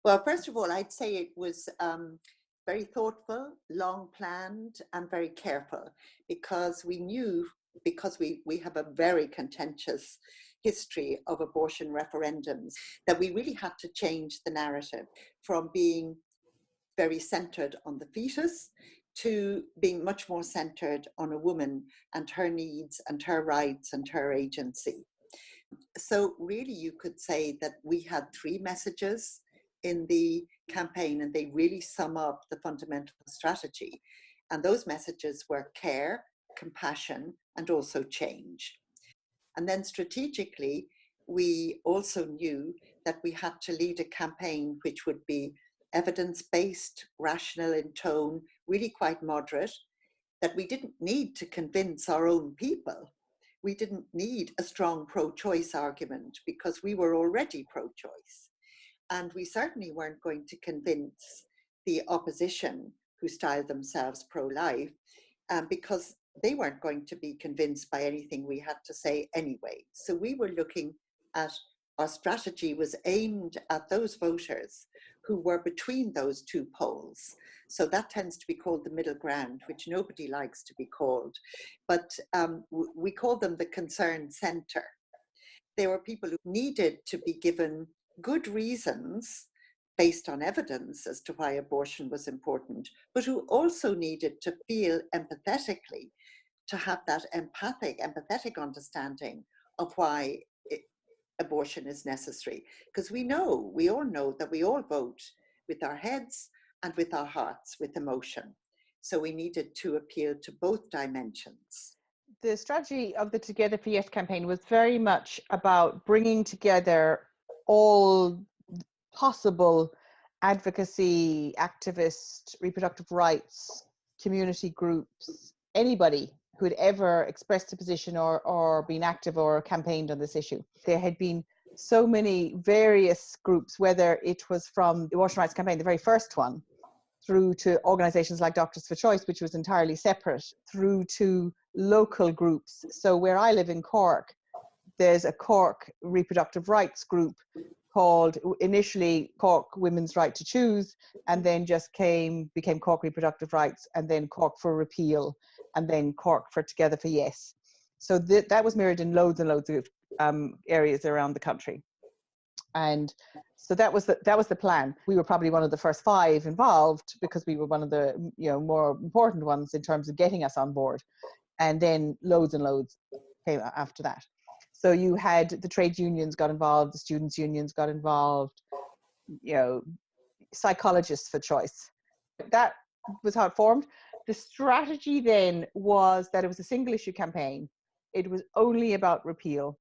Well, first of all, I'd say it was very thoughtful, long planned, and very careful because we knew, because we have a very contentious history of abortion referendums, that we really had to change the narrative from being very centered on the fetus to being much more centered on a woman and her needs and her rights and her agency. So really you could say that we had three messages in the campaign, and they really sum up the fundamental strategy. And those messages were care, compassion, and also change. And then strategically, we also knew that we had to lead a campaign which would be evidence-based, rational in tone, really quite moderate, that we didn't need to convince our own people. We didn't need a strong pro-choice argument because we were already pro-choice. And we certainly weren't going to convince the opposition who styled themselves pro-life because they weren't going to be convinced by anything we had to say anyway. So we were looking at, our strategy was aimed at those voters who were between those two poles. So that tends to be called the middle ground, which nobody likes to be called. But we call them the concerned centre. They were people who needed to be given good reasons based on evidence as to why abortion was important, but who also needed to feel empathetically, to have that empathetic understanding of why abortion is necessary. Because we all know that we all vote with our heads and with our hearts, with emotion. So we needed to appeal to both dimensions. The strategy of the Together for Yes campaign was very much about bringing together all possible advocacy, activist, reproductive rights, community groups, anybody who had ever expressed a position or been active or campaigned on this issue. There had been so many various groups, whether it was from the Abortion Rights Campaign, the very first one, through to organizations like Doctors for Choice, which was entirely separate, through to local groups. So where I live in Cork, there's a Cork reproductive rights group called initially Cork Women's Right to Choose, and then just became Cork Reproductive Rights, and then Cork for Repeal, and then Cork for Together for Yes. So that was mirrored in loads and loads of areas around the country. And so that was the plan. We were probably one of the first 5 involved because we were one of the more important ones in terms of getting us on board. And then loads and loads came after that. So you had the trade unions got involved, the students' unions got involved, Psychologists for Choice. That was how it formed. The strategy then was that it was a single issue campaign. It was only about repeal,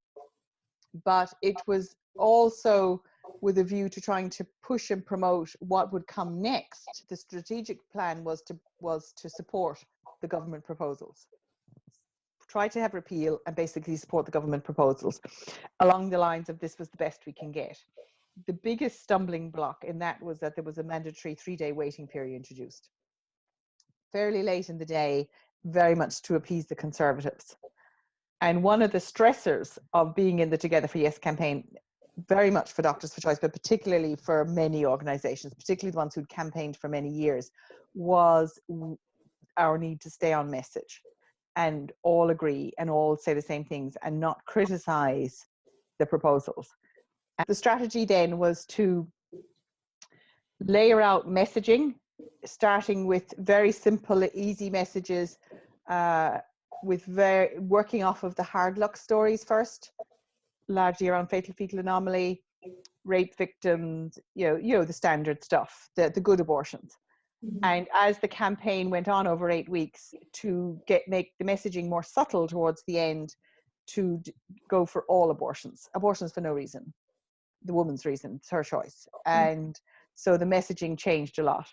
but it was also with a view to trying to push and promote what would come next. The strategic plan was to support the government proposals. Try to have repeal and basically support the government proposals along the lines of this was the best we can get. The biggest stumbling block in that was that there was a mandatory 3-day waiting period introduced. Fairly late in the day, very much to appease the Conservatives. And one of the stressors of being in the Together for Yes campaign, very much for Doctors for Choice, but particularly for many organizations, particularly the ones who'd campaigned for many years, was our need to stay on message and all agree and all say the same things and not criticize the proposals. And the strategy then was to layer out messaging, starting with very simple, easy messages, working off of the hard luck stories first, largely around fatal fetal anomaly, rape victims, the standard stuff, the good abortions. Mm-hmm. And as the campaign went on over 8 weeks, to make the messaging more subtle towards the end, to go for all abortions for no reason, the woman's reason, it's her choice. And so the messaging changed a lot.